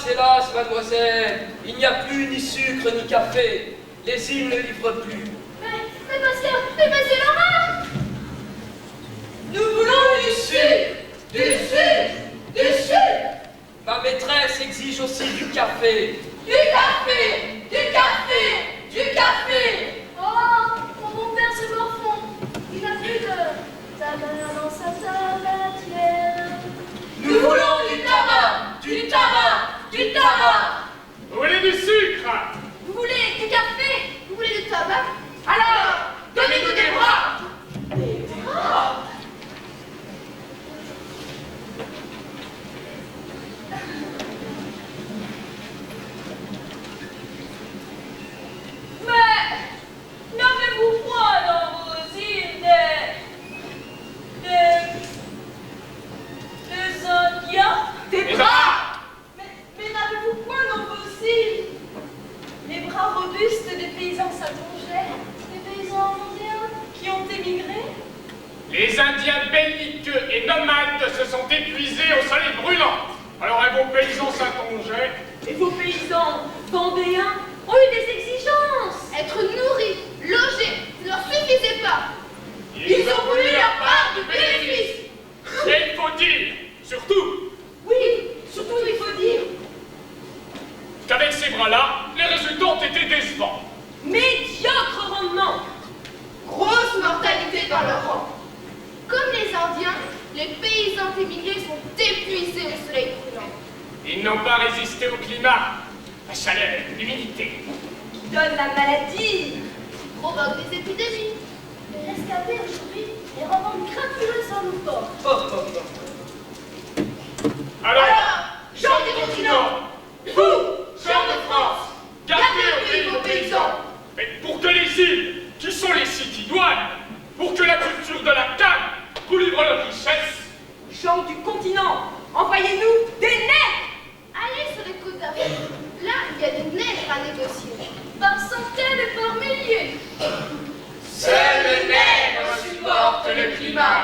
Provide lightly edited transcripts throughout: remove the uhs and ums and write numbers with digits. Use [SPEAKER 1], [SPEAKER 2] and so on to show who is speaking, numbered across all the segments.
[SPEAKER 1] hélas, mademoiselle, il n'y a plus ni sucre ni café. Les îles ne livrent plus.
[SPEAKER 2] Mais c'est Laura!
[SPEAKER 1] Nous voulons du sucre, du sucre, du sucre. Ma maîtresse exige aussi du café.
[SPEAKER 2] Du café! Du café! Du café! Oh, mon bon-père se morfond. Il n'a plus de tabac dans sa tabatière.
[SPEAKER 1] Nous voulons du tabac, du tabac, du tabac.
[SPEAKER 3] Vous voulez du sucre?
[SPEAKER 2] Vous voulez du café? Vous voulez du tabac?
[SPEAKER 3] Alors, donnez-nous des bras!
[SPEAKER 2] Des bras?
[SPEAKER 4] Mais n'avez-vous point dans vos îles des Indiens?
[SPEAKER 2] Des bras? Mais n'avez-vous point dans vos îles les bras robustes des paysans satongais, des paysans indiens qui ont émigré?
[SPEAKER 3] Les Indiens belliqueux et nomades se sont épuisés au soleil brûlant. Alors, et vos paysans satongais?
[SPEAKER 4] Et vos paysans vendéens ont eu des exigences.
[SPEAKER 2] Être nourris, logés, ne leur suffisait pas.
[SPEAKER 3] Ils ont voulu leur part du bénéfice. Et il faut dire, surtout,
[SPEAKER 2] Oui, surtout il faut dire.
[SPEAKER 3] qu'avec ces bras-là, les résultats ont été décevants.
[SPEAKER 4] Médiocre rendement.
[SPEAKER 2] Grosse mortalité dans leur rang. Comme les Indiens, les paysans émigrés sont épuisés au soleil brûlant.
[SPEAKER 3] Ils n'ont pas résisté au climat, la chaleur, l'humidité.
[SPEAKER 4] Qui donne la maladie.
[SPEAKER 2] Provoque des épidémies. Les rescapés aujourd'hui les revendent crapuleux sans nous porte.
[SPEAKER 1] Oh, oh, oh.
[SPEAKER 3] Alors,
[SPEAKER 2] gens du continent,
[SPEAKER 3] vous, gens de France, gardez vos paysans. Mais pour que les îles, qui sont les sites idoines, pour que la culture de la canne vous livre leurs richesses,
[SPEAKER 4] Gens du continent, envoyez-nous des nègres.
[SPEAKER 2] allez sur les côtes d'Afrique. Là, il y a des nègres à négocier. Par centaines et par milliers.
[SPEAKER 3] seul le nègre supporte le climat.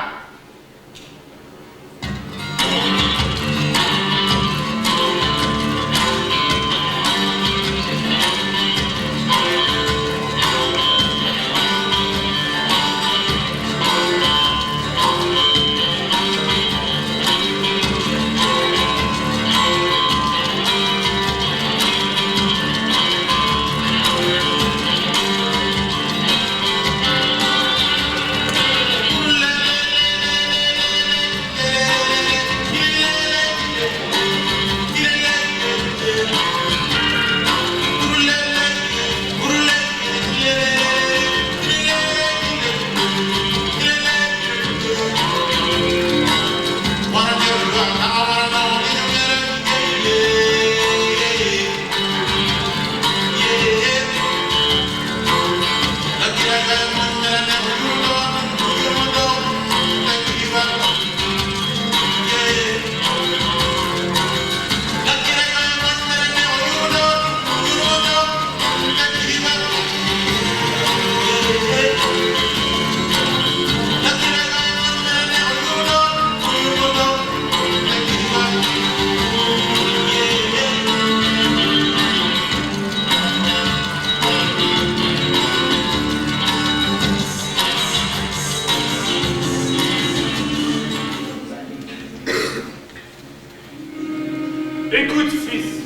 [SPEAKER 3] Écoute, fils.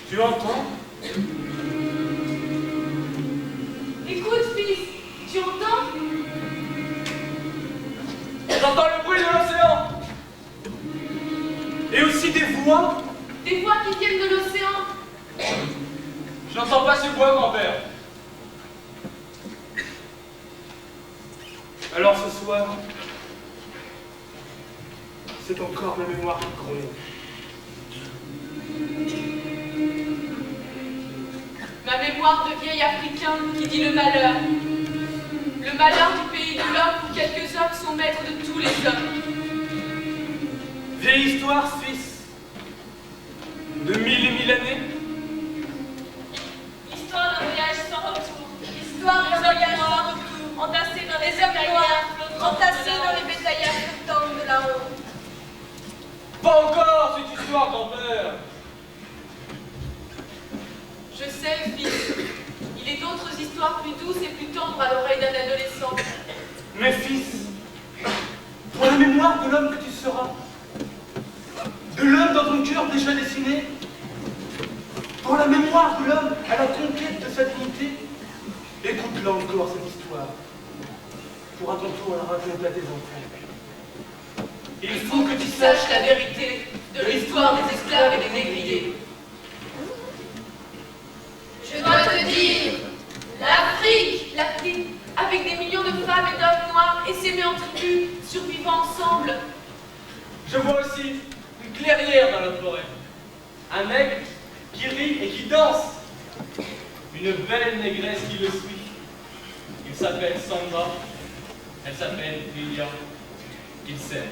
[SPEAKER 3] Tu entends?
[SPEAKER 4] Écoute, fils, tu entends?
[SPEAKER 1] J'entends le bruit de l'océan. Et aussi des voix.
[SPEAKER 4] Des voix qui viennent de l'océan.
[SPEAKER 1] Je n'entends pas ces voix, grand-père. Alors ce soir, c'est encore ma mémoire qui gronde.
[SPEAKER 4] Ma mémoire de vieil Africain qui dit le malheur. Le malheur du pays de l'homme où quelques hommes sont maîtres de tous les hommes.
[SPEAKER 1] Vieille histoire, fils. De 1000 et 1000 années.
[SPEAKER 4] Histoire d'un voyage sans retour. Histoire d'un voyage sans retour. Entassé dans les hommes noirs, entassé dans les bétaillards flottants de la honte.
[SPEAKER 1] Pas encore cette histoire, grand-père.
[SPEAKER 4] Je sais, fils. Il est d'autres histoires plus douces et plus tendres à l'oreille d'un adolescent.
[SPEAKER 5] Mais fils, pour la mémoire de l'homme que tu seras, de l'homme dans ton cœur déjà dessiné, pour la mémoire de l'homme à la conquête de sa dignité, écoute-la encore cette histoire, pour à ton tour la raconter à tes enfants. Il faut que tu saches
[SPEAKER 4] la vérité de l'histoire des esclaves et des négriers.
[SPEAKER 2] Je dois te dire,
[SPEAKER 4] L'Afrique, avec des millions de femmes et d'hommes noirs, essaimés en tribus, survivant ensemble.
[SPEAKER 5] Je vois aussi une clairière dans la forêt, un aigle qui rit et qui danse, une belle négresse qui le suit. Il s'appelle Samba, elle s'appelle Lilia, il s'aime.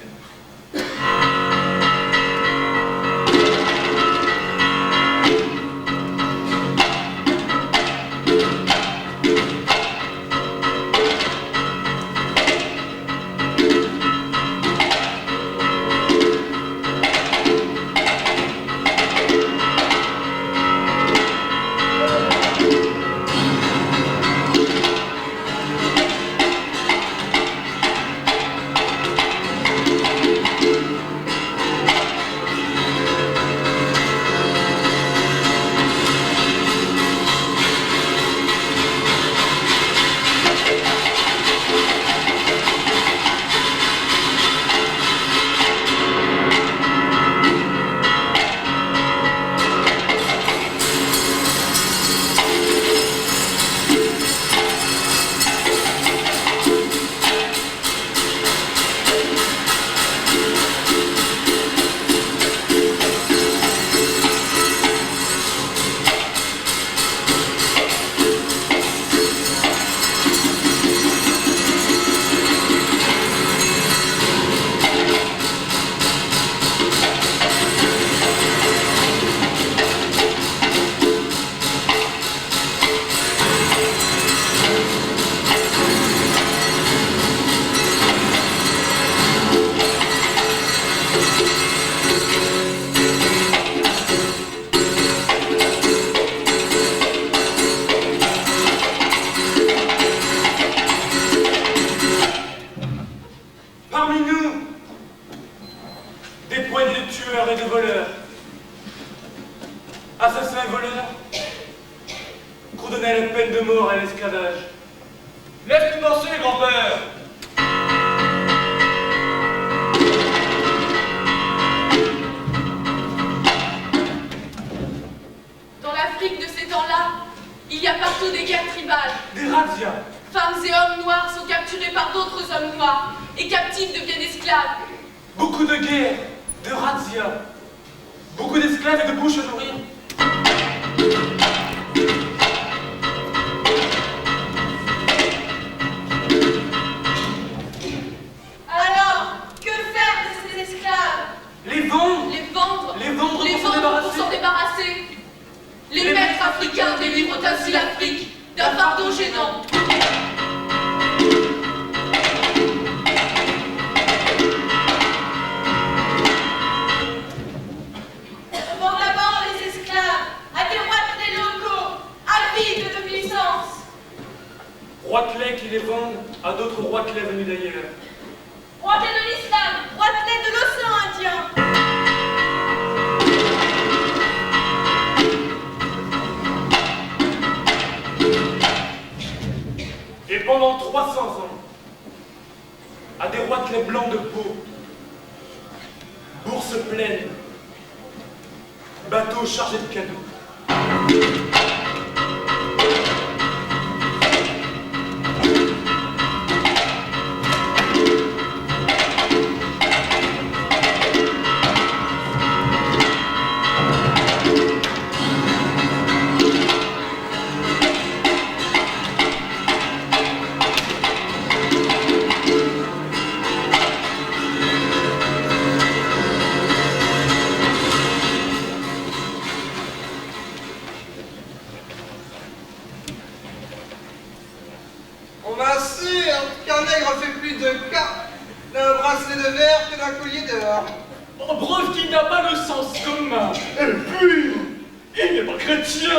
[SPEAKER 6] Il n'est pas chrétien.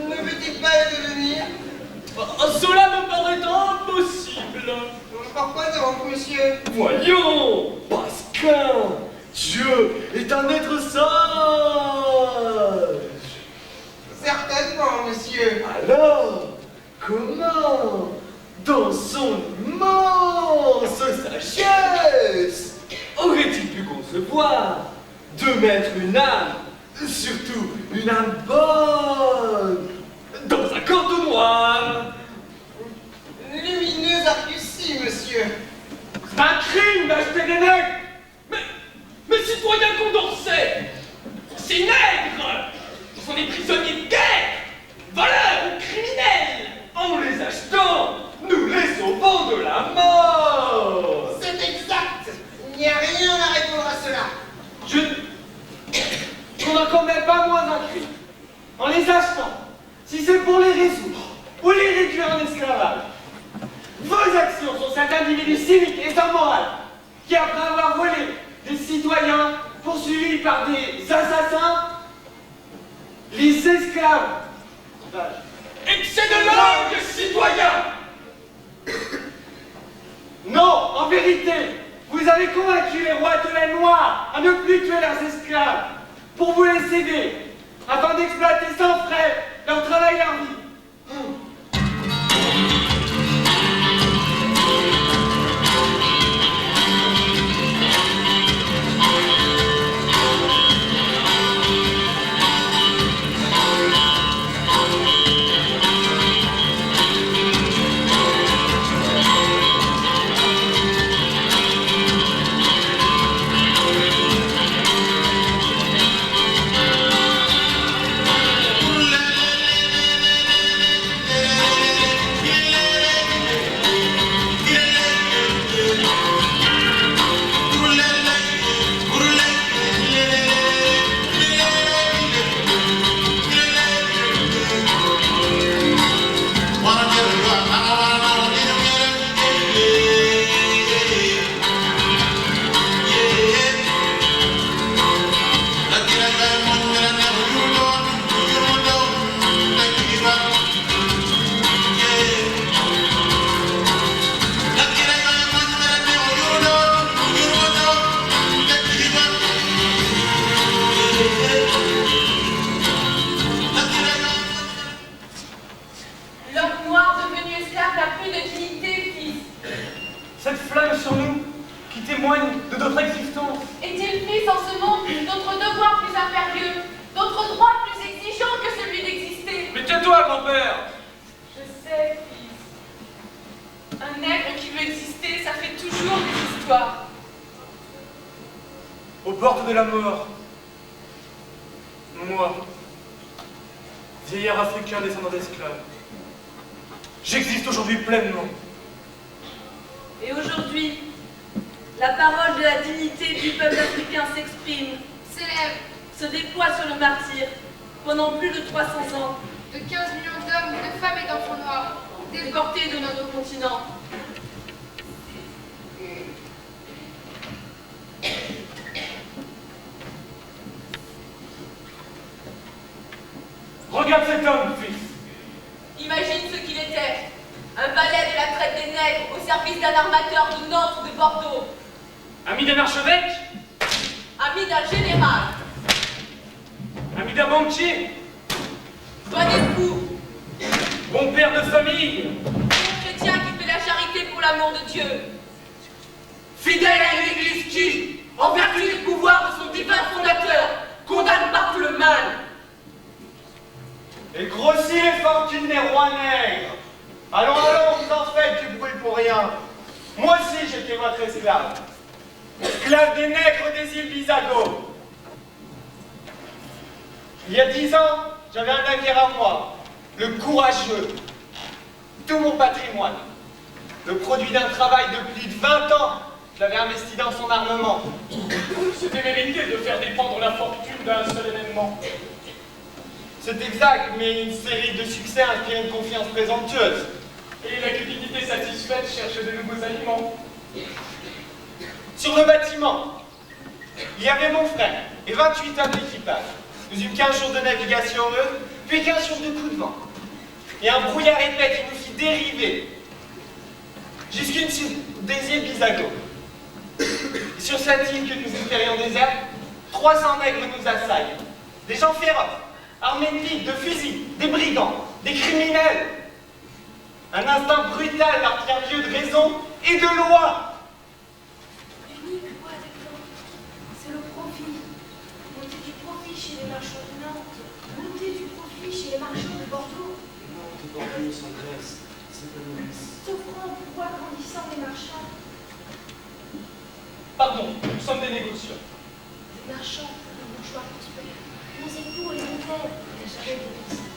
[SPEAKER 7] Ne peut-il pas le devenir?
[SPEAKER 6] Cela me paraît impossible.
[SPEAKER 7] Pourquoi donc, monsieur?
[SPEAKER 6] Voyons, parce qu'un Dieu est un être sage.
[SPEAKER 7] Certainement, monsieur.
[SPEAKER 6] Alors, comment, dans son immense sagesse, aurait-il pu concevoir de mettre une âme, surtout une âme bonne, dans un cordeau noir?
[SPEAKER 7] Lumineuse argutie, monsieur.
[SPEAKER 3] C'est un crime d'acheter des nègres. Mais citoyen Condorcet, ces nègres sont des prisonniers de guerre, voleurs ou criminels.
[SPEAKER 6] En les achetant, nous les sauvons de la mort.
[SPEAKER 7] C'est exact. Il n'y a rien à répondre à cela.
[SPEAKER 5] On n'en commet pas moins un crime. En les achetant, si c'est pour les résoudre ou les réduire en esclavage. Vos actions sont cet individu civique et sans morale qui, après avoir volé des citoyens poursuivis par des assassins, les esclaves.
[SPEAKER 3] Excès de langue, citoyen.
[SPEAKER 5] Non, en vérité, vous avez convaincu les rois de la Noire à ne plus tuer leurs esclaves pour vous les céder, afin d'exploiter sans frais leur travail et leur vie. Cette flamme sur nous, qui témoigne de notre existence.
[SPEAKER 4] Est-il fils en ce monde d'autres devoirs plus impérieux, d'autres droits plus exigeants que celui d'exister?
[SPEAKER 3] Mais tais-toi, grand-père.
[SPEAKER 4] Je sais, fils. Un nègre qui veut exister, ça fait toujours des histoires.
[SPEAKER 5] Aux portes de la mort, moi, vieillard africain descendant d'esclaves, j'existe aujourd'hui pleinement.
[SPEAKER 8] Et aujourd'hui, la parole de la dignité du peuple africain s'exprime,
[SPEAKER 2] S'élève
[SPEAKER 8] se déploie sur le martyr pendant plus de 300 ans,
[SPEAKER 2] de 15 millions d'hommes, de femmes et d'enfants noirs,
[SPEAKER 8] déportés de notre continent.
[SPEAKER 5] Regarde cet homme, fils.
[SPEAKER 4] Imagine ce qu'il était. Un valet de la traite des nègres au service d'un armateur de Nantes ou de Bordeaux.
[SPEAKER 3] Ami d'un archevêque?
[SPEAKER 4] Ami d'un général.
[SPEAKER 3] Ami d'un banquier?
[SPEAKER 4] Bon époux.
[SPEAKER 3] Bon père de famille?
[SPEAKER 4] Bon chrétien qui fait la charité pour l'amour de Dieu.
[SPEAKER 1] Fidèle à une église qui, en vertu du pouvoir de son divin fondateur, condamne partout le mal.
[SPEAKER 5] Et grossit les fortunes des rois nègres. Allons, vous en faites du bruit pour rien. Moi aussi, j'étais votre esclave. Esclave des nègres des îles Bisago. Il y a 10 ans, j'avais un navire à moi, le Courageux. Tout mon patrimoine, le produit d'un travail de plus de 20 ans, je l'avais investi dans son armement.
[SPEAKER 3] C'était mérité de faire dépendre la fortune d'un seul événement.
[SPEAKER 5] C'est exact, mais une série de succès inspire une confiance présomptueuse.
[SPEAKER 3] Et la cupidité satisfaite cherche de nouveaux aliments.
[SPEAKER 5] Sur le bâtiment, il y avait mon frère et 28 hommes d'équipage.
[SPEAKER 9] Nous eûmes 15 jours de navigation heureuse, puis 15 jours de coups de vent. Et un brouillard épais qui nous fit dériver jusqu'une des îles Bisago. Sur cette île que nous espérions déserte, 300 nègres nous assaillent. Des gens féroces, armés de piques, de fusils, des brigands, des criminels. Un instinct brutal leur tient lieu de raison et de loi.
[SPEAKER 2] L'unique voie des plans, c'est le profit. Monter du profit chez les marchands de Nantes, monter du profit chez les marchands de Bordeaux.
[SPEAKER 5] Nantes et Bordeaux s'engraissent, s'épanouissent.
[SPEAKER 2] S'offrant au pouvoir grandissant des marchands.
[SPEAKER 3] Pardon, nous sommes des négociants.
[SPEAKER 2] Les marchands, les bourgeois prospères, nos époux et nos pères, les jamais de l'Église.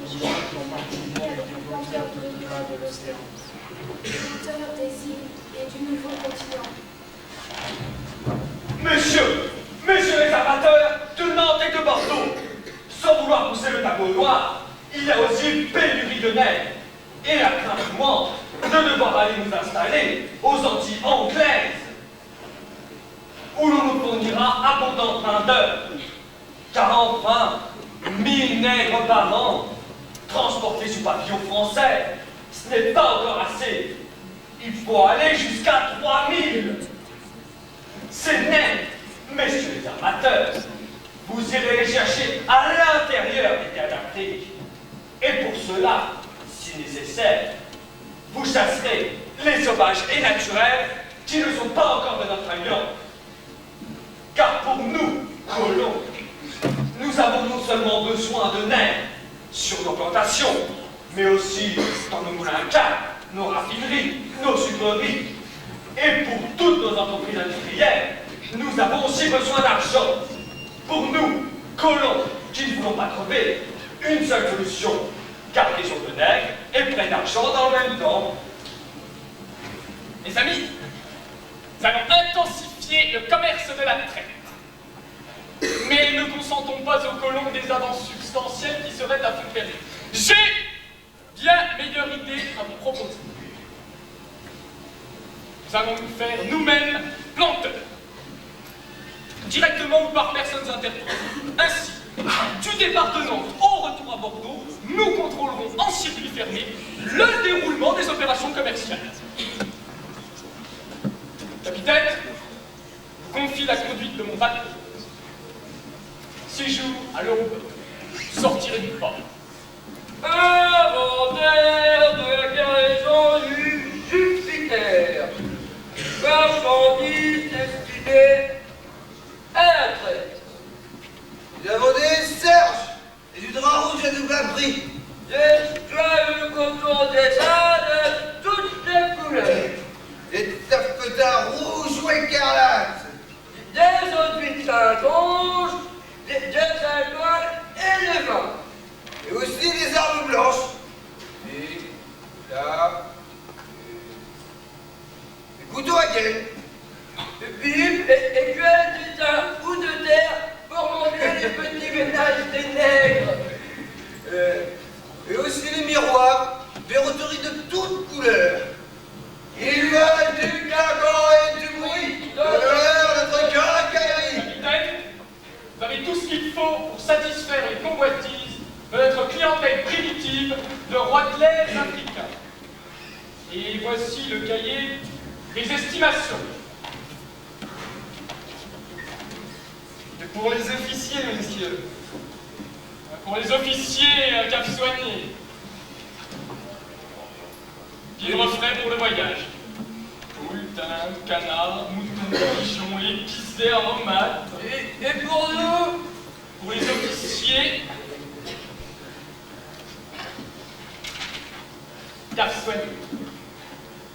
[SPEAKER 2] Les gens qui ont participé avec le planteur de l'État de l'océan, le planteur des îles et du nouveau continent.
[SPEAKER 6] Messieurs les amateurs de Nantes et de Bordeaux, sans vouloir pousser le tableau noir, il y a aussi une pénurie de neige et la crainte moindre de devoir aller nous installer aux Antilles anglaises, où l'on nous fournira abondante main-d'œuvre. Car enfin, 1000 nègres par an, transportés sous pavillon français, ce n'est pas encore assez. Il faut aller jusqu'à 3000. Ces nègres, messieurs les amateurs, vous irez les chercher à l'intérieur des terres d'Afrique. Et pour cela, si nécessaire, vous chasserez les sauvages et naturels qui ne sont pas encore de notre alliance. Car pour nous, colons, nous avons non seulement besoin de nègres sur nos plantations, mais aussi dans nos moulins à canne, nos raffineries, nos sucreries. Et pour toutes nos entreprises industrielles, nous avons aussi besoin d'argent. Pour nous, colons, qui ne voulons pas crever, une seule solution, cargaison de nègres et plein d'argent dans le même temps.
[SPEAKER 3] Mes amis, nous allons intensifier le commerce de la traite. Mais ne consentons pas aux colons des avances substantielles qui seraient à faire. J'ai bien meilleure idée à vous proposer. Nous allons nous faire nous-mêmes planteurs, directement ou par personnes interposées. Ainsi, du départ de Nantes au retour à Bordeaux, nous contrôlerons en circuit fermé le déroulement des opérations commerciales. Capitaine, je vous confie la conduite de mon bateau. 6 jours à l'aube, vous sortirez du port.
[SPEAKER 1] Inventaire de la cargaison du Jupiter. Marchandises destinées à la traite.
[SPEAKER 7] Nous avons des serges et du drap rouge à double prix.
[SPEAKER 1] Des toiles de coton des Indes de toutes les couleurs.
[SPEAKER 7] Des taffetas rouges ou écarlates.
[SPEAKER 1] Des eaux de Saint-Onge, des alcools et des vins.
[SPEAKER 7] Et aussi des armes blanches. Et là. Des couteaux à gaine.
[SPEAKER 1] De pipe et cueillettes de thym ou de terre pour manger les petits ménages des nègres.
[SPEAKER 7] Et aussi les miroirs, verroteries de toutes couleurs. Il y a du claquant et du bruit de l'heure notre caractérie.
[SPEAKER 3] Capitaine, vous avez tout ce qu'il faut pour satisfaire les convoitises de notre clientèle primitive de roitelets africains. Et voici le cahier des estimations.
[SPEAKER 9] Et pour les officiers, messieurs.
[SPEAKER 3] Pour les officiers, cap soigné. Vivre frais pour le voyage. Poules, dinde, canard, mouton, pigeon, épices et aromates.
[SPEAKER 1] Et pour nous,
[SPEAKER 3] Pour les officiers, cap soigné.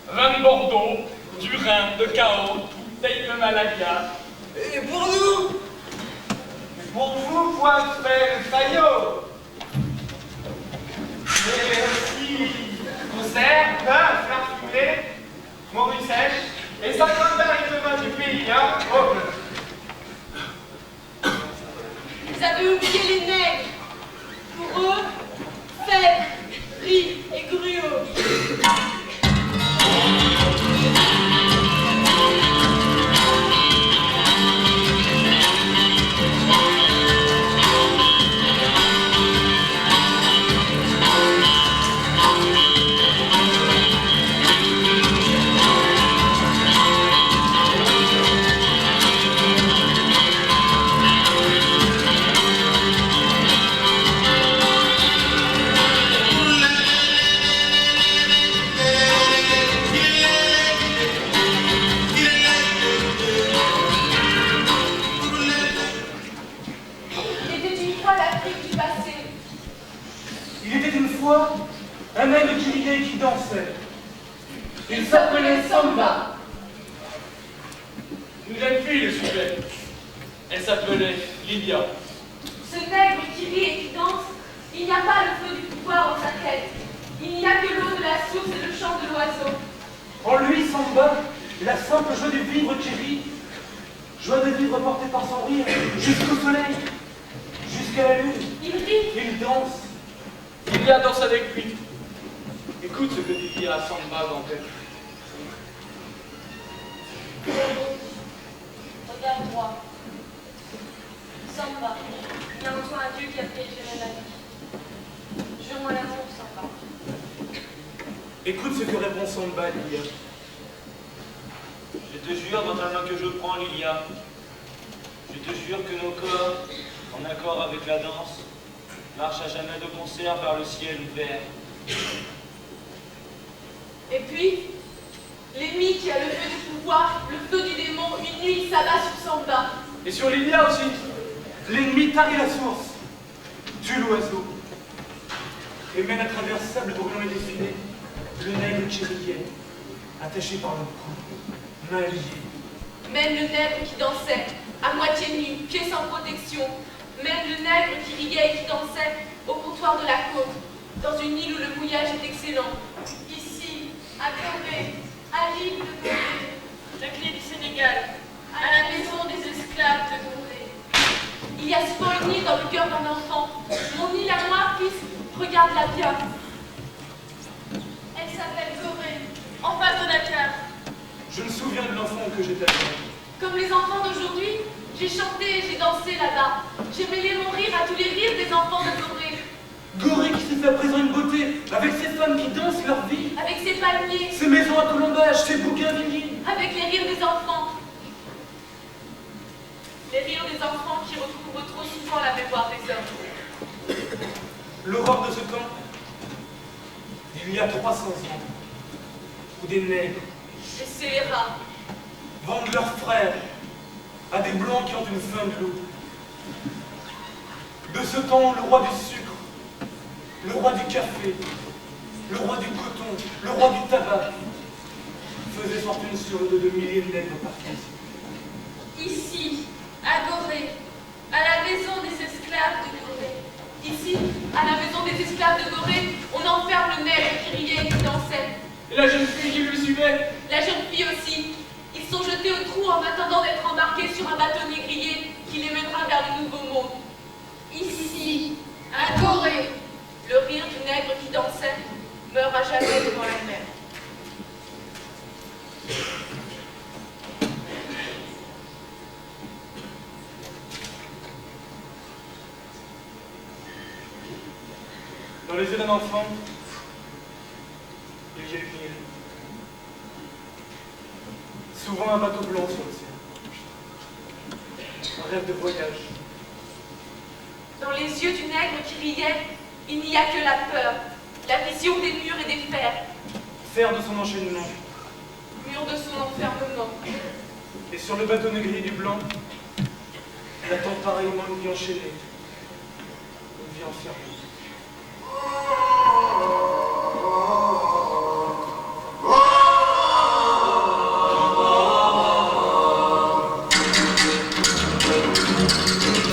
[SPEAKER 3] Vin de Bordeaux, du Rhin, de Cahors, bouteille de Malaga.
[SPEAKER 7] Et pour nous,
[SPEAKER 9] Pour vous, point faire faillot. Et aussi, concert, vin, fleurs fumées, morue sèche, et 50 barils de vin du pays, hein. Oh.
[SPEAKER 2] Vous avez oublié les nègres. Pour eux, fèves, riz et gruau.
[SPEAKER 3] Il s'appelait Samba. Une jeune fille le suivait. Elle s'appelait Lydia.
[SPEAKER 4] Ce nègre qui rit et qui danse, il n'y a pas le feu du pouvoir dans sa tête. Il n'y a que l'eau de la source et le chant de l'oiseau.
[SPEAKER 5] En lui, Samba, la simple joie du vivre qui rit, joie de vivre portée par son rire, jusqu'au soleil, jusqu'à la lune.
[SPEAKER 4] Il rit.
[SPEAKER 5] Il danse.
[SPEAKER 3] Lydia danse avec lui. Écoute ce que dit Lydia à Samba dans tête.
[SPEAKER 8] Regarde-moi. Samba, il y a en toi un Dieu qui a fait gérer la vie. Jure-moi l'amour, Samba.
[SPEAKER 5] Écoute ce que répond Samba, Lydia.
[SPEAKER 9] Je te jure dans ta main que je prends, Lydia. Je te jure que nos corps, en accord avec la danse, marchent à jamais de concert vers le ciel ouvert.
[SPEAKER 4] Et puis, l'ennemi qui a le feu du pouvoir, le feu du démon, une nuit s'abat sur Samba.
[SPEAKER 3] Et sur Lydia aussi.
[SPEAKER 5] L'ennemi tarit la source, tue l'oiseau, et mène à travers sable brûlant et défilé le nègre qui riait, attaché par le cou, main liée.
[SPEAKER 4] Même le nègre qui dansait, à moitié nu, pieds sans protection. Même le nègre qui riait et qui dansait au comptoir de la côte, dans une île où le mouillage est excellent. Ici, à Gorée, à l'île de Gorée, la clé du Sénégal, à la maison des esclaves de Gorée. Il y a souvent une île dans le cœur d'un enfant. Mon île à moi, fils, regarde-la bien. Elle s'appelle Gorée, en face de Dakar.
[SPEAKER 5] Je me souviens de l'enfant que j'étais alors.
[SPEAKER 4] Comme les enfants d'aujourd'hui, j'ai chanté et j'ai dansé là-bas. J'ai mêlé mon rire à tous les rires des enfants de Gorée.
[SPEAKER 5] Gorée qui s'est fait à présent une beauté, avec ces femmes qui dansent leur vie,
[SPEAKER 4] Avec ses palmiers,
[SPEAKER 5] ces maisons à colombage, ces bougainvilliers.
[SPEAKER 4] avec les rires des enfants. Les rires des enfants qui recouvrent trop souvent la mémoire des hommes.
[SPEAKER 5] L'aurore de ce temps, il y a 300 ans, où des nègres
[SPEAKER 4] Les scélérats,
[SPEAKER 5] vendent leurs frères à des blancs qui ont une faim de loup. De ce temps, le roi du sucre, le roi du café, le roi du coton, le roi du tabac, faisait fortune sur le dos de milliers de nègres partis.
[SPEAKER 4] ici, à Gorée, à la maison des esclaves de Gorée. Ici, à la maison des esclaves de Gorée, on enferme le nègre qui riait et qui dansait.
[SPEAKER 3] Et la jeune fille qui lui suivait.
[SPEAKER 4] La jeune fille aussi. Ils sont jetés au trou en attendant d'être embarqués sur un bateau négrier qui les mènera vers le nouveau monde. Ici, à Gorée, le rire du nègre qui dansait meurt à jamais devant la mer.
[SPEAKER 5] Dans les yeux d'un enfant, il y a une île. Souvent un bateau blanc sur l'océan. Un rêve de voyage.
[SPEAKER 4] Dans les yeux du nègre qui riait, il n'y a que la peur, la vision des murs et des fers,
[SPEAKER 5] Faire de son enchaînement.
[SPEAKER 4] murs de son enfermement.
[SPEAKER 5] Et sur le bateau négrier du blanc, il attend pareillement une vie enchaînée. Une vie enfermée.